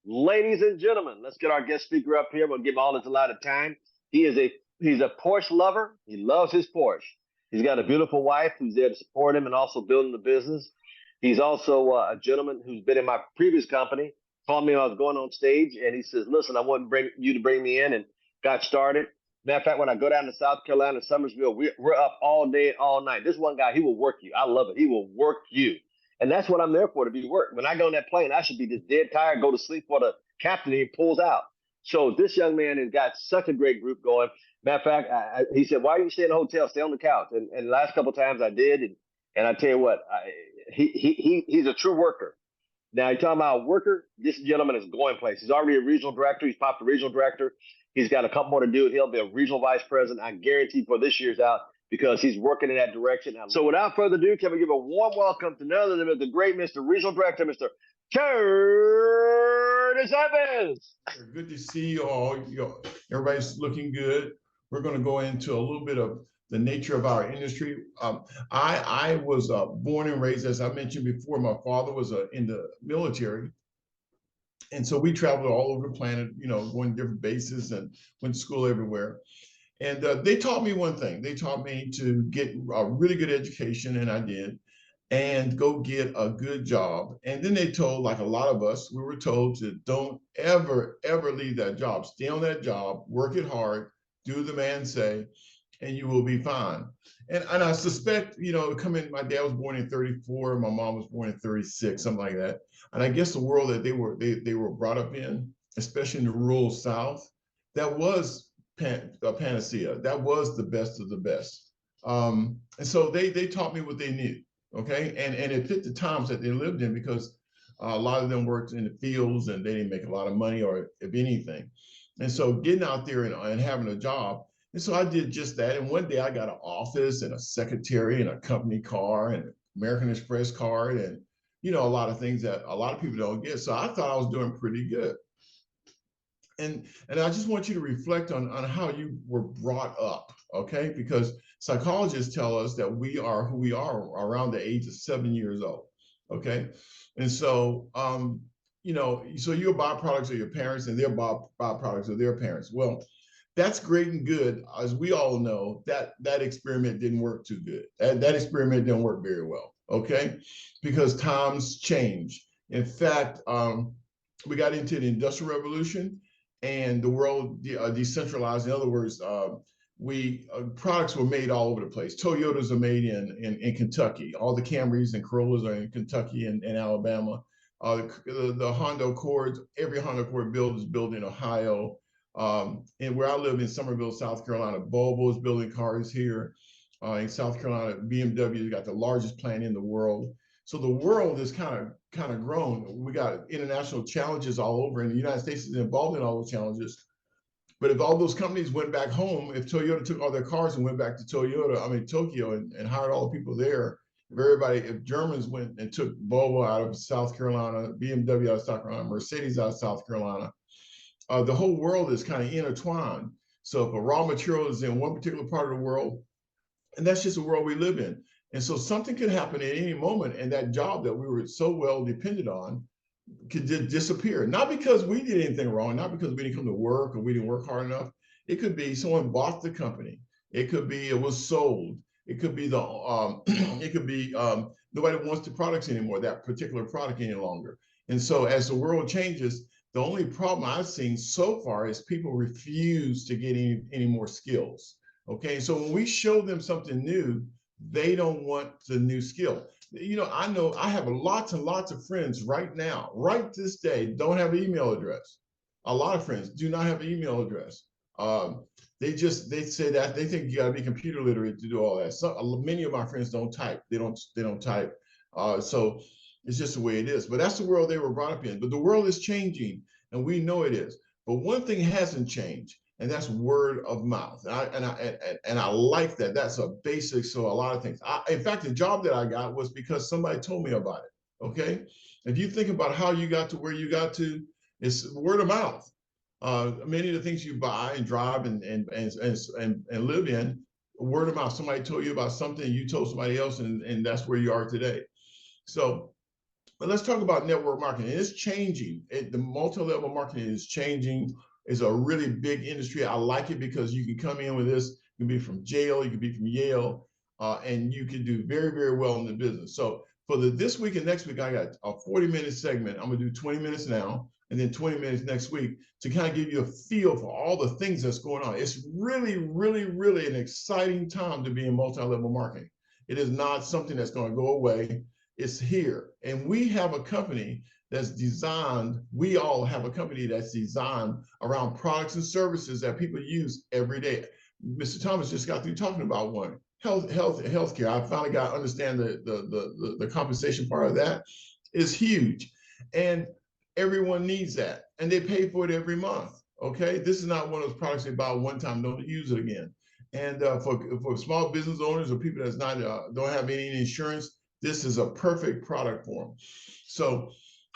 Ladies and gentlemen, let's get our guest speaker up here. We'll give him all his allotted time. He's a Porsche lover. He loves his Porsche. He's got a beautiful wife who's there to support him and also building the business. He's also a gentleman who's been in my previous company. Called me when I was going on stage, and he says, "Listen, I want to bring you to bring me in," and got started. Matter of fact, when I go down to South Carolina, Summersville, we're up all day, all night. This one guy, he will work you. I love it. He will work you. And that's what I'm there for, to be worked. When I go on that plane, I should be just dead tired, go to sleep for the captain, and he pulls out. So this young man has got such a great group going. Matter of fact, he said, "Why are you staying in the hotel? Stay on the couch." And the last couple of times I did, and I tell you what, he's a true worker. Now you're talking about a worker. This gentleman is going places. He's already a regional director. He's popped the regional director. He's got a couple more to do. He'll be a regional vice president, I guarantee, for this year's out because he's working in that direction. So without further ado, can we give a warm welcome to none other than the great Mr. Regional Director, Mr. Curtis Evans. Good to see you all. Everybody's looking good. We're going to go into a little bit of the nature of our industry. I was born and raised, as I mentioned before, my father was in the military. And so we traveled all over the planet, going to different bases and went to school everywhere. And they taught me one thing. They taught me to get a really good education, and I did, and go get a good job. And then they told, like a lot of us, we were told to don't ever, ever leave that job. Stay on that job, work it hard, do the man say, and you will be fine. And I suspect, my dad was born in 34, my mom was born in 36, something like that. And I guess the world that they were brought up in, especially in the rural South, that was a panacea. That was the best of the best. And so they taught me what they knew, okay? And it fit the times that they lived in because a lot of them worked in the fields and they didn't make a lot of money, or if anything. And so getting out there and having a job, and so I did just that. And one day I got an office and a secretary and a company car and an American Express card and, a lot of things that a lot of people don't get. So I thought I was doing pretty good. And I just want you to reflect on how you were brought up, okay? Because psychologists tell us that we are who we are around the age of 7 years old, okay? And so, so you're byproducts of your parents and they're byproducts of their parents. Well, that's great and good. As we all know, that experiment didn't work too good. That experiment didn't work very well, okay? Because times change. In fact, we got into the Industrial Revolution and the world decentralized. In other words, products were made all over the place. Toyotas are made in Kentucky. All the Camrys and Corollas are in Kentucky and Alabama. The Honda Accords, every Honda Accord build is built in Ohio. And where I live in Summerville, South Carolina, Volvo is building cars here. In South Carolina, BMW got the largest plant in the world. So the world is kind of grown. We got international challenges all over, and the United States is involved in all those challenges. But if all those companies went back home, if Toyota took all their cars and went back to Tokyo, and hired all the people there, if Germans went and took Volvo out of South Carolina, BMW out of South Carolina, Mercedes out of South Carolina, the whole world is kind of intertwined. So if a raw material is in one particular part of the world, and that's just the world we live in. And so something could happen at any moment, and that job that we were so well dependent on could disappear. Not because we did anything wrong, not because we didn't come to work or we didn't work hard enough. It could be someone bought the company. It could be it was sold. It could be nobody wants the products anymore, that particular product any longer. And so as the world changes, the only problem I've seen so far is people refuse to get any more skills. Okay, so when we show them something new, they don't want the new skill. I know I have lots and lots of friends right now, right this day, don't have an email address. A lot of friends do not have an email address. They say that they think you got to be computer literate to do all that. So many of my friends don't type. They don't type. So it's just the way it is. But that's the world they were brought up in. But the world is changing, and we know it is. But one thing hasn't changed, and that's word of mouth. And I like that. That's a basic. So a lot of things. In fact, the job that I got was because somebody told me about it. Okay, if you think about how you got to where you got to, it's word of mouth. Many of the things you buy and drive and live in, word of mouth. Somebody told you about something, you told somebody else, and that's where you are today. So But let's talk about network marketing. It's changing. The multi-level marketing is changing. It's a really big industry. I like it because you can come in with this. You can be from jail, you can be from Yale, and you can do very, very well in the business. So for this week and next week, I got a 40-minute segment. I'm gonna do 20 minutes now, and then 20 minutes next week to kind of give you a feel for all the things that's going on. It's really, really, really an exciting time to be in multi-level marketing. It is not something that's going to go away. It's here. And we have a company that's designed, we all have a company that's designed around products and services that people use every day. Mr. Thomas just got through talking about one, healthcare. I finally got to understand the compensation part of that is huge. And everyone needs that. And they pay for it every month. Okay. This is not one of those products they buy one time, don't use it again. And for small business owners or people that's not don't have any insurance, this is a perfect product for them. So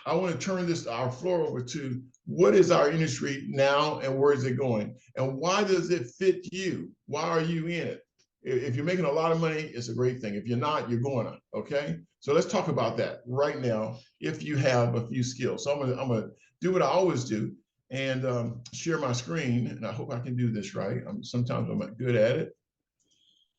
I want to turn our floor over to what is our industry now and where is it going? And why does it fit you? Why are you in it? If you're making a lot of money, it's a great thing. If you're not, you're going on, okay? So let's talk about that right now if you have a few skills. So I'm gonna do what I always do and share my screen. And I hope I can do this right. Sometimes I'm not good at it.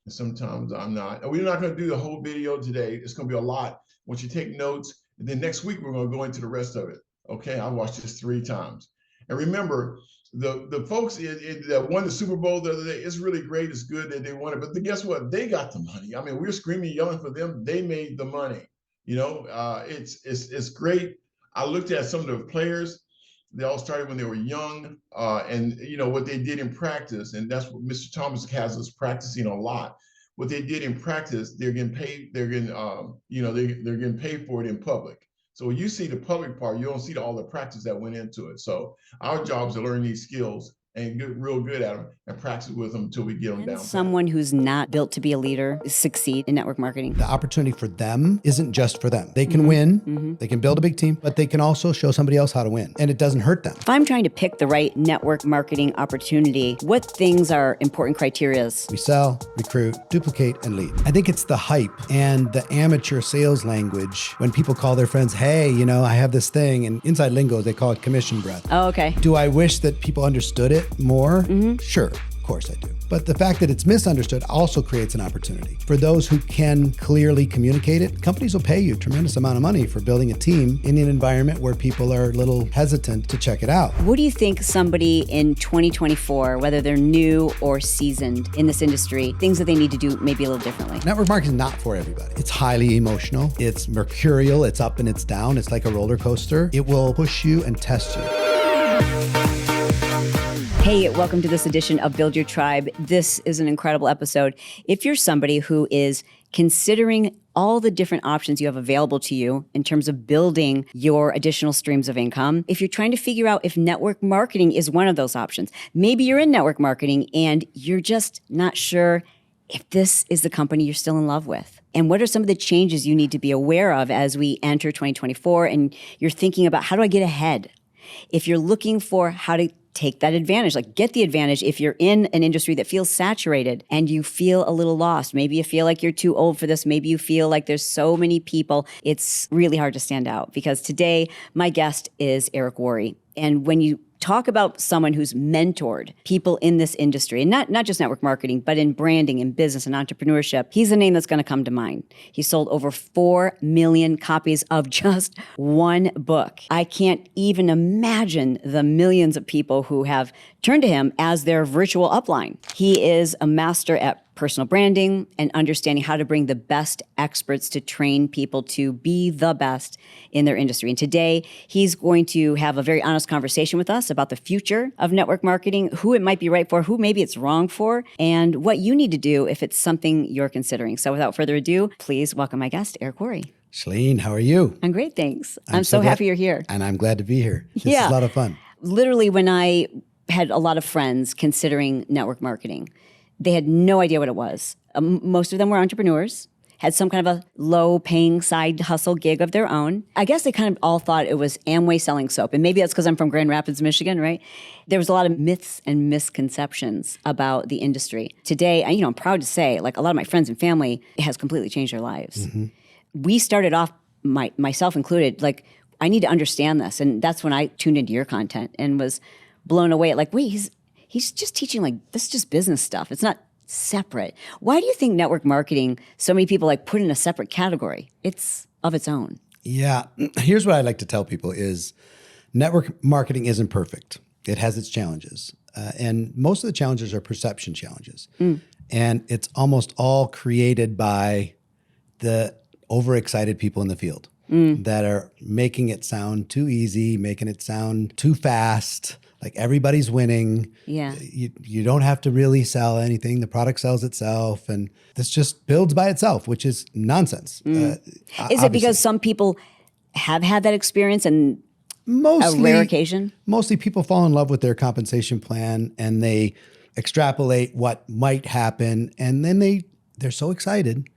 And sometimes I'm not. And we're not going to do the whole video today. It's going to be a lot. Once you take notes, and then next week we're going to go into the rest of it. Okay, I watched this 3 times. And remember, the folks that won the Super Bowl the other day, it's really great. It's good that they won it. But guess what? They got the money. I mean, we're screaming, yelling for them. They made the money. You know, it's great. I looked at some of the players. They all started when they were young, and you know what they did in practice, and that's what Mr. Thomas has us practicing a lot. What they did in practice, they're getting paid. They're getting, they're getting paid for it in public. So when you see the public part, you don't see all the practice that went into it. So our job is to learn these skills and get real good at them and practice with them until we get them down. Someone who's not built to be a leader succeed in network marketing. The opportunity for them isn't just for them. They can win, they can build a big team, but they can also show somebody else how to win, and it doesn't hurt them. If I'm trying to pick the right network marketing opportunity, what things are important criterias? We sell, recruit, duplicate, and lead. I think it's the hype and the amateur sales language when people call their friends, hey, you know, I have this thing, and inside lingo, they call it commission breath. Oh, okay. Do I wish that people understood it more? Sure, of course I do. But the fact that it's misunderstood also creates an opportunity. For those who can clearly communicate it, companies will pay you a tremendous amount of money for building a team in an environment where people are a little hesitant to check it out. What do you think somebody in 2024, whether they're new or seasoned in this industry, things that they need to do maybe a little differently? Network marketing is not for everybody. It's highly emotional. It's mercurial. It's up and it's down. It's like a roller coaster. It will push you and test you. Hey, welcome to this edition of Build Your Tribe. This is an incredible episode. If you're somebody who is considering all the different options you have available to you in terms of building your additional streams of income, if you're trying to figure out if network marketing is one of those options, maybe you're in network marketing and you're just not sure if this is the company you're still in love with. And what are some of the changes you need to be aware of as we enter 2024 and you're thinking about how do I get ahead? If you're looking for how to take that advantage, like get the advantage if you're in an industry that feels saturated and you feel a little lost. Maybe you feel like you're too old for this. Maybe you feel like there's so many people. It's really hard to stand out because today my guest is Eric Worre. And when you talk about someone who's mentored people in this industry, and not just network marketing, but in branding and business and entrepreneurship, he's a name that's going to come to mind. He sold over 4 million copies of just one book. I can't even imagine the millions of people who have turned to him as their virtual upline. He is a master at personal branding and understanding how to bring the best experts to train people to be the best in their industry. And today, he's going to have a very honest conversation with us about the future of network marketing, who it might be right for, who maybe it's wrong for, and what you need to do if it's something you're considering. So without further ado, please welcome my guest, Eric Worre. Shalene, how are you? I'm great, thanks. I'm so happy you're here. And I'm glad to be here. This is a lot of fun. Literally, when I had a lot of friends considering network marketing, they had no idea what it was. Most of them were entrepreneurs, had some kind of a low-paying side hustle gig of their own. I guess they kind of all thought it was Amway selling soap. And maybe that's because I'm from Grand Rapids, Michigan, right? There was a lot of myths and misconceptions about the industry. Today, I'm proud to say, like a lot of my friends and family, it has completely changed their lives. We started off myself included, like, I need to understand this. And that's when I tuned into your content and was blown away. Like, wait, he's just teaching, like, this is just business stuff. It's not separate. Why do you think network marketing, so many people like put in a separate category? It's of its own. Yeah. Here's what I like to tell people is network marketing isn't perfect. It has its challenges. And most of the challenges are perception challenges. And it's almost all created by the overexcited people in the field that are making it sound too easy, making it sound too fast, like everybody's winning. Yeah. You don't have to really sell anything. The product sells itself. And this just builds by itself, which is nonsense. Is it because some people have had that experience and mostly, a rare occasion? Mostly people fall in love with their compensation plan and they extrapolate what might happen. And then they're so excited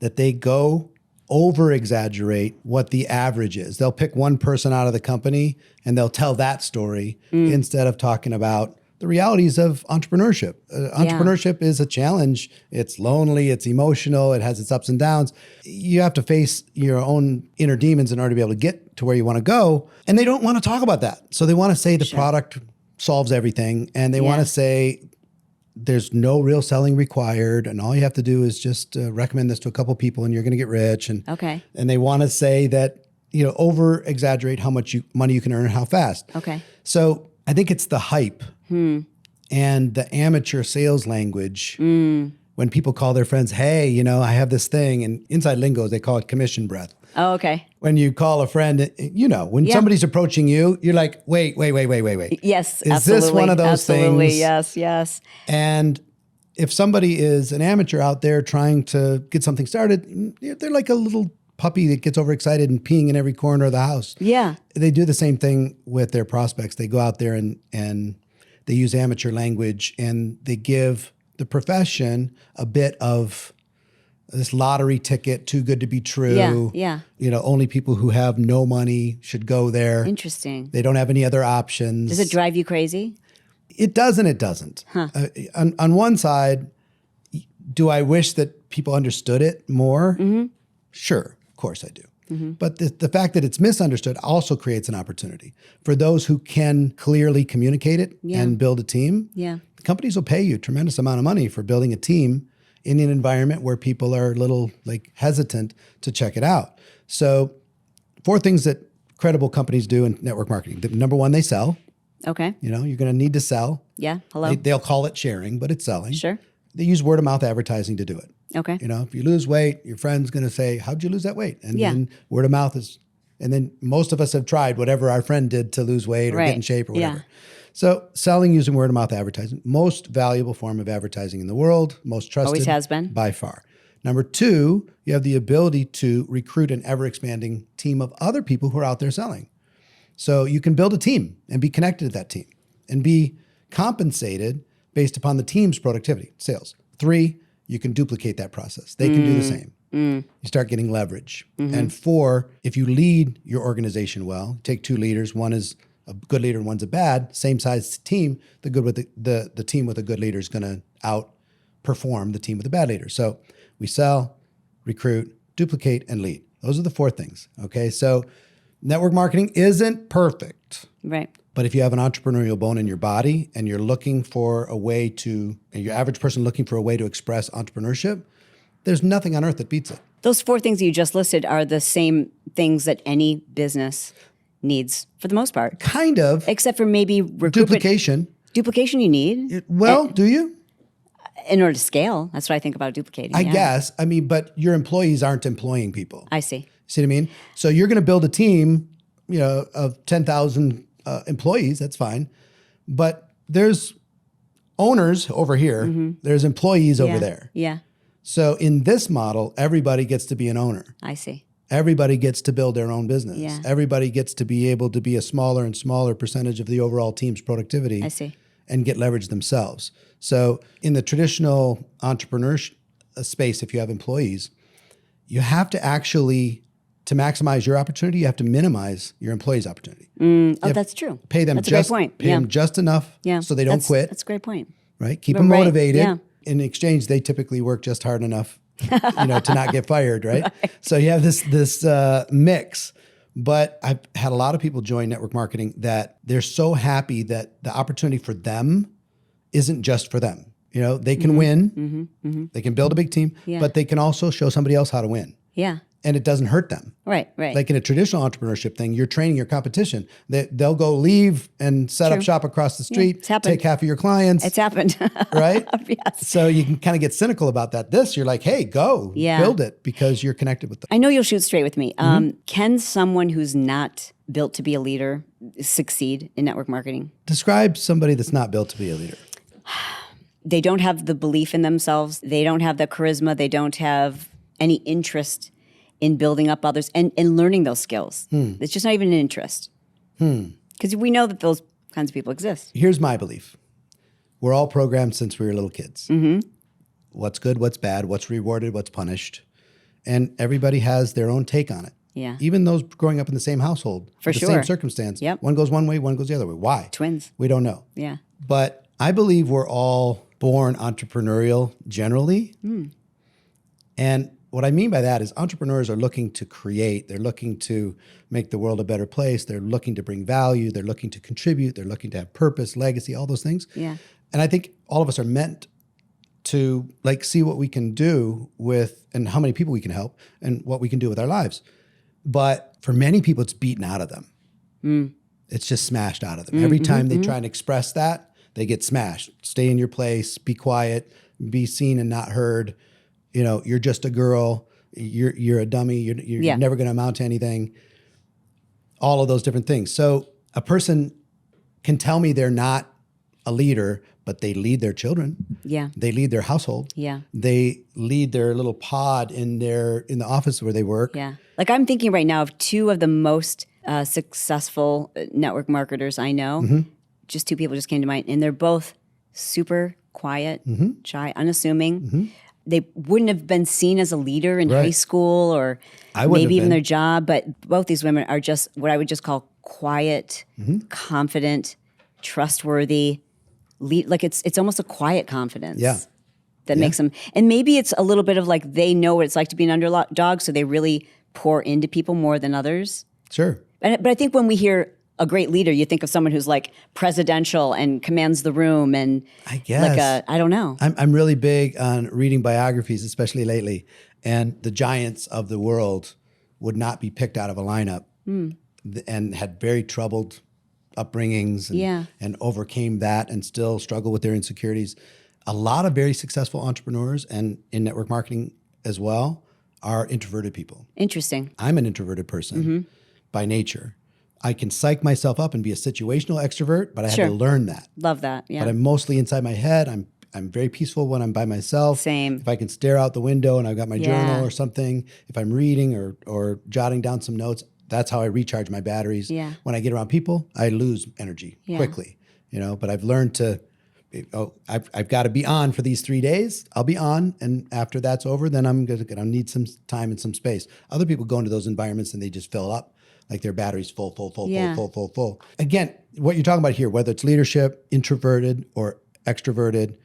that they go over exaggerate what the average is. They'll pick one person out of the company and they'll tell that story instead of talking about the realities of entrepreneurship. Entrepreneurship is a challenge. It's lonely, it's emotional, it has its ups and downs. You have to face your own inner demons in order to be able to get to where you want to go. And they don't want to talk about that. So they want to say the product solves everything. And they want to say there's no real selling required. And all you have to do is just recommend this to a couple people and you're going to get rich. And and they want to say that, over exaggerate how much money you can earn and how fast. So I think it's the hype and the amateur sales language. When people call their friends, hey, I have this thing, and inside lingo, they call it commission breath. Oh, okay. When you call a friend, when somebody's approaching you, you're like, wait. Yes, is absolutely. this one of those things? Yes. And if somebody is an amateur out there trying to get something started, they're like a little puppy that gets overexcited and peeing in every corner of the house. Yeah. They do the same thing with their prospects. They go out there and they use amateur language and they give the profession a bit of this lottery ticket, too good to be true. Yeah. Only people who have no money should go there. Interesting. They don't have any other options. Does it drive you crazy? It does and it doesn't. On one side, do I wish that people understood it more? Sure, of course I do. But the fact that it's misunderstood also creates an opportunity for those who can clearly communicate it and build a team. Yeah. Companies will pay you a tremendous amount of money for building a team in an environment where people are a little hesitant to check it out. So 4 things that credible companies do in network marketing. Number 1, they sell. Okay. You're going to need to sell. Yeah. Hello. They'll call it sharing, but it's selling. Sure. They use word of mouth advertising to do it. Okay. If you lose weight, your friend's going to say, how'd you lose that weight? And then word of mouth is, and then most of us have tried whatever our friend did to lose weight or get in shape or whatever. So selling using word of mouth advertising, most valuable form of advertising in the world, most trusted. Always has been. By far. Number 2, you have the ability to recruit an ever expanding team of other people who are out there selling. So you can build a team and be connected to that team and be compensated based upon the team's productivity, sales. 3, you can duplicate that process. They can do the same. You start getting leverage. And 4, if you lead your organization well, take 2 leaders, one is a good leader and one's a bad, same size team, the team with a good leader is going to outperform the team with a bad leader. So we sell, recruit, duplicate, and lead. Those are the 4 things. Okay. So network marketing isn't perfect. Right. But if you have an entrepreneurial bone in your body and you're looking for a way to, and your average person looking for a way to express entrepreneurship, there's nothing on earth that beats it. Those 4 things you just listed are the same things that any business needs for the most part. Kind of. Except for maybe duplication. Duplication you need. Do you? In order to scale. That's what I think about duplicating. I guess. I mean, but your employees aren't employing people. I see. See what I mean? So you're going to build a team, of 10,000 employees. That's fine. But there's owners over here. There's employees over there. Yeah. So in this model, everybody gets to be an owner. I see. Everybody gets to build their own business. Yeah. Everybody gets to be able to be a smaller and smaller percentage of the overall team's productivity. I see. And get leverage themselves. So in the traditional entrepreneurship space, if you have employees, you have to actually, to maximize your opportunity, you have to minimize your employees' opportunity. That's true. Pay them that's just, a great point. Pay them just enough so they don't quit. That's a great point. Right? Keep them motivated. Yeah. In exchange, they typically work just hard enough to not get fired, right? So you have this mix. But I've had a lot of people join network marketing that they're so happy that the opportunity for them isn't just for them. They can win, they can build a big team, but they can also show somebody else how to win. Yeah. And it doesn't hurt them. Right. Like in a traditional entrepreneurship thing, you're training your competition. They'll go leave and set up shop across the street, take half of your clients. It's happened. Right? Yes. So you can kind of get cynical about that. You're like, hey, go build it because you're connected with them. I know you'll shoot straight with me. Can someone who's not built to be a leader succeed in network marketing? Describe somebody that's not built to be a leader. They don't have the belief in themselves. They don't have the charisma. They don't have any interest in building up others and learning those skills. It's just not even an interest. Because we know that those kinds of people exist. Here's my belief. We're all programmed since we were little kids. What's good, what's bad, what's rewarded, what's punished. And everybody has their own take on it. Yeah. Even those growing up in the same household, For the sure. same circumstance. Yep. One goes one way, one goes the other way. Why? Twins. We don't know. Yeah. But I believe we're all born entrepreneurial generally. And what I mean by that is entrepreneurs are looking to create. They're looking to make the world a better place. They're looking to bring value. They're looking to contribute. They're looking to have purpose, legacy, all those things. Yeah. And I think all of us are meant to see what we can do with and how many people we can help and what we can do with our lives. But for many people, it's beaten out of them. It's just smashed out of them. Every time they try and express that, they get smashed. Stay in your place, be quiet, be seen and not heard. You're just a girl. You're a dummy. You're never going to amount to anything. All of those different things. So a person can tell me they're not a leader, but they lead their children. Yeah. They lead their household. Yeah. They lead their little pod in the office where they work. Yeah. Like I'm thinking right now of two of the most successful network marketers I know. Just two people just came to mind, and they're both super quiet, shy, unassuming. They wouldn't have been seen as a leader in high school or maybe even their job, but both these women are just what I would just call quiet, confident, trustworthy. Like it's almost a quiet confidence. That makes them, and maybe it's a little bit of like they know what it's like to be an underdog, so they really pour into people more than others. Sure. But I think when we hear a great leader, you think of someone who's like presidential and commands the room and I guess I don't know. I'm really big on reading biographies, especially lately. And the giants of the world would not be picked out of a lineup and had very troubled upbringings and overcame that and still struggle with their insecurities. A lot of very successful entrepreneurs and in network marketing as well are introverted people. Interesting. I'm an introverted person by nature. I can psych myself up and be a situational extrovert, but I had to learn that. Love that. Yeah. But I'm mostly inside my head. I'm very peaceful when I'm by myself. Same. If I can stare out the window and I've got my journal or something, if I'm reading or jotting down some notes, that's how I recharge my batteries. Yeah. When I get around people, I lose energy quickly. But I've learned to, I've got to be on for these 3 days. I'll be on, and after that's over, then I'm gonna need some time and some space. Other people go into those environments and they just fill up. Like their battery's full. Again, what you're talking about here, whether it's leadership, introverted or extroverted,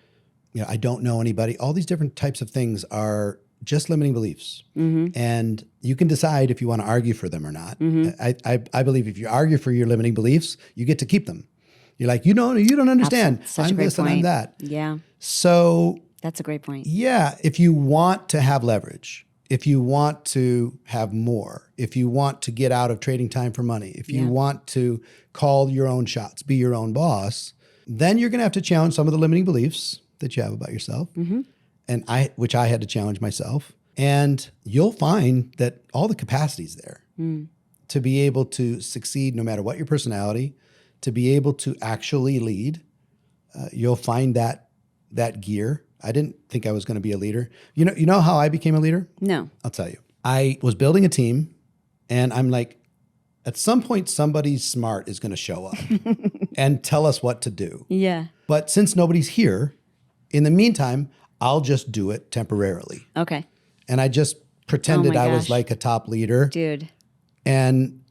I don't know anybody. All these different types of things are just limiting beliefs. And you can decide if you want to argue for them or not. I believe if you argue for your limiting beliefs, you get to keep them. You're like, you don't understand. Such a I'm great this point. and I'm that. Yeah. So That's a great point. yeah, if you want to have leverage, if you want to have more, if you want to get out of trading time for money, if you want to call your own shots, be your own boss, then you're going to have to challenge some of the limiting beliefs that you have about yourself, and which I had to challenge myself. And you'll find that all the capacity's there to be able to succeed no matter what your personality, to be able to actually lead. You'll find that gear. I didn't think I was going to be a leader. You know how I became a leader? No. I'll tell you. I was building a team, and I'm like, at some point, somebody smart is going to show up and tell us what to do. Yeah. But since nobody's here, in the meantime, I'll just do it temporarily. Okay. And I just pretended Oh my I was gosh. like a top leader Dude. and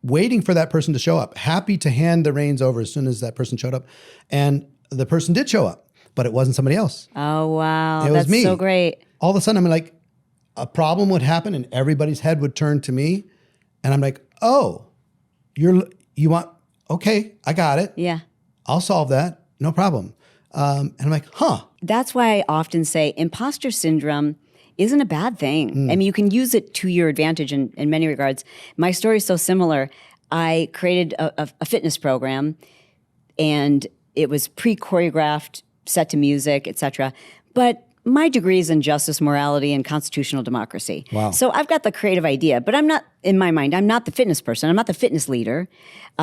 waiting for that person to show up, happy to hand the reins over as soon as that person showed up. And the person did show up. but it wasn't somebody else. Oh, wow. It was That's me. so great. All of a sudden, I'm like, a problem would happen and everybody's head would turn to me. And I'm like, oh, you want, okay, I got it. Yeah. I'll solve that. No problem. And I'm like, huh. That's why I often say imposter syndrome isn't a bad thing. I mean, you can use it to your advantage in many regards. My story is so similar. I created a fitness program, and it was pre-choreographed, set to music, etc. But my degree is in justice, morality, and constitutional democracy. Wow. So I've got the creative idea, but I'm not, in my mind, I'm not the fitness person. I'm not the fitness leader.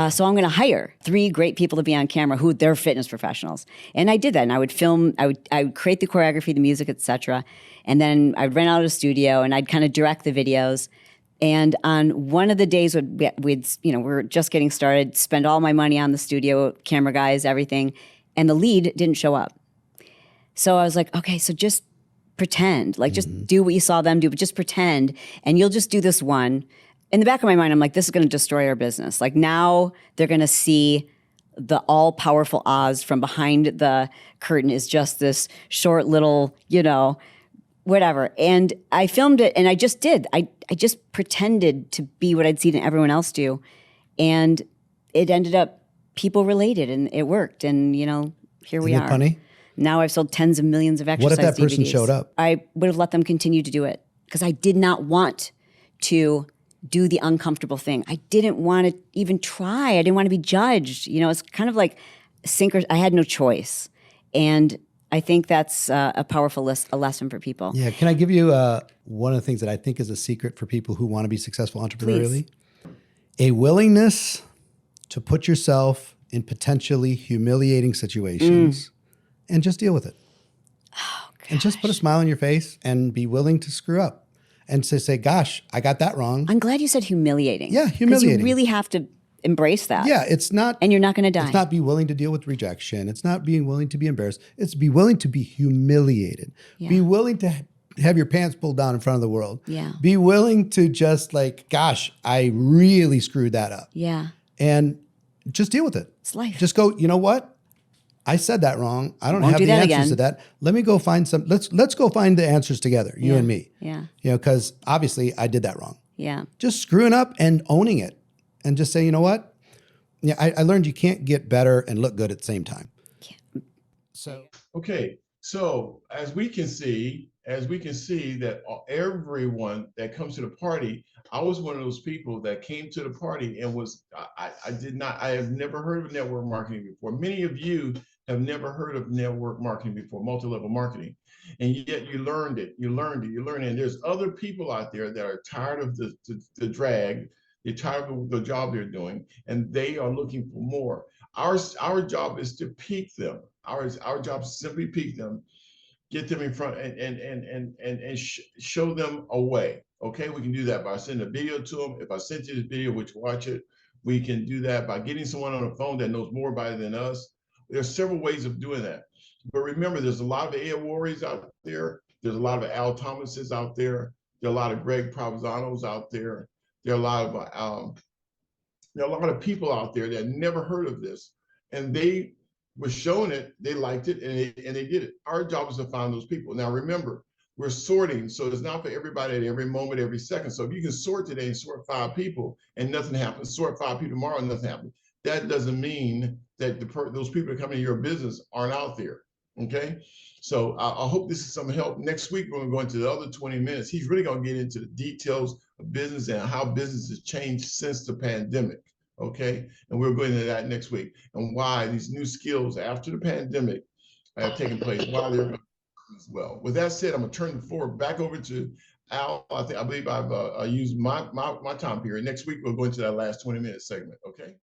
So I'm going to hire 3 great people to be on camera who they're fitness professionals. And I did that. And I would film, I would create the choreography, the music, etc. And then I'd rent out a studio and I'd kind of direct the videos. And on one of the days we'd we were just getting started, spend all my money on the studio, camera guys, everything. And the lead didn't show up. So I was like, okay, so just pretend, like just do what you saw them do, but just pretend, and you'll just do this one. In the back of my mind, I'm like, this is going to destroy our business. Like now they're going to see the all-powerful Oz from behind the curtain is just this short little, whatever. And I filmed it, and I just did. I just pretended to be what I'd seen everyone else do. And it ended up people related, and it worked. And, here we Isn't are. it funny? Now I've sold tens of millions of exercise What if that person DVDs. showed up? I would have let them continue to do it because I did not want to do the uncomfortable thing. I didn't want to even try. I didn't want to be judged. It's kind of like I had no choice. And I think that's a powerful lesson for people. Yeah. Can I give you one of the things that I think is a secret for people who want to be successful entrepreneurially? A willingness to put yourself in potentially humiliating situations and just deal with it. Oh, gosh. And just put a smile on your face and be willing to screw up and to say, gosh, I got that wrong. I'm glad you said humiliating. Yeah, Because humiliating. you really have to embrace that. Yeah, it's not. And you're not going to die. It's not be willing to deal with rejection. It's not being willing to be embarrassed. It's be willing to be humiliated. Yeah. Be willing to have your pants pulled down in front of the world. Yeah. Be willing to just like, gosh, I really screwed that up. Yeah. And just deal with it. It's life. Just go, you know what? I said that wrong. I don't Won't have do the that answers again. to that. Let me go find some. Let's go find the answers together, you and me. Yeah. Because obviously I did that wrong. Yeah. Just screwing up and owning it, and just say, you know what? Yeah, I learned you can't get better and look good at the same time. So Okay, so as we can see that everyone that comes to the party, I was one of those people that came to the party and I have never heard of network marketing before. Many of you have never heard of network marketing before, multi-level marketing, and yet you learned it. And there's other people out there that are tired of the drag. They're tired of the job they're doing, and they are looking for more. Our job is to pique them. Our job is to simply pique them, get them in front, and show them a way. Okay, we can do that by sending a video to them. If I sent you this video, which watch it, we can do that by getting someone on the phone that knows more about it than us. There's several ways of doing that. But remember, there's a lot of Ed Warries out there. There's a lot of Al Thomases out there. There are a lot of Greg Provezanos out there. There are a lot of people out there that never heard of this, and they were shown it, they liked it, and they did it. Our job is to find those people. Now remember, we're sorting, so it's not for everybody at every moment, every second. So if you can sort today and sort 5 people and nothing happens, sort 5 people tomorrow and nothing happens, that doesn't mean that those people that come into your business aren't out there. Okay, so I hope this is some help. Next week, we're going to go into the other 20 minutes. He's really going to get into the details of business and how business has changed since the pandemic. Okay, and we'll go into that next week and why these new skills after the pandemic have taken place, why they're going to as well. With that said, I'm going to turn the floor back over to Al. I believe I've used my time period. Next week, we'll go into that last 20-minute segment. Okay.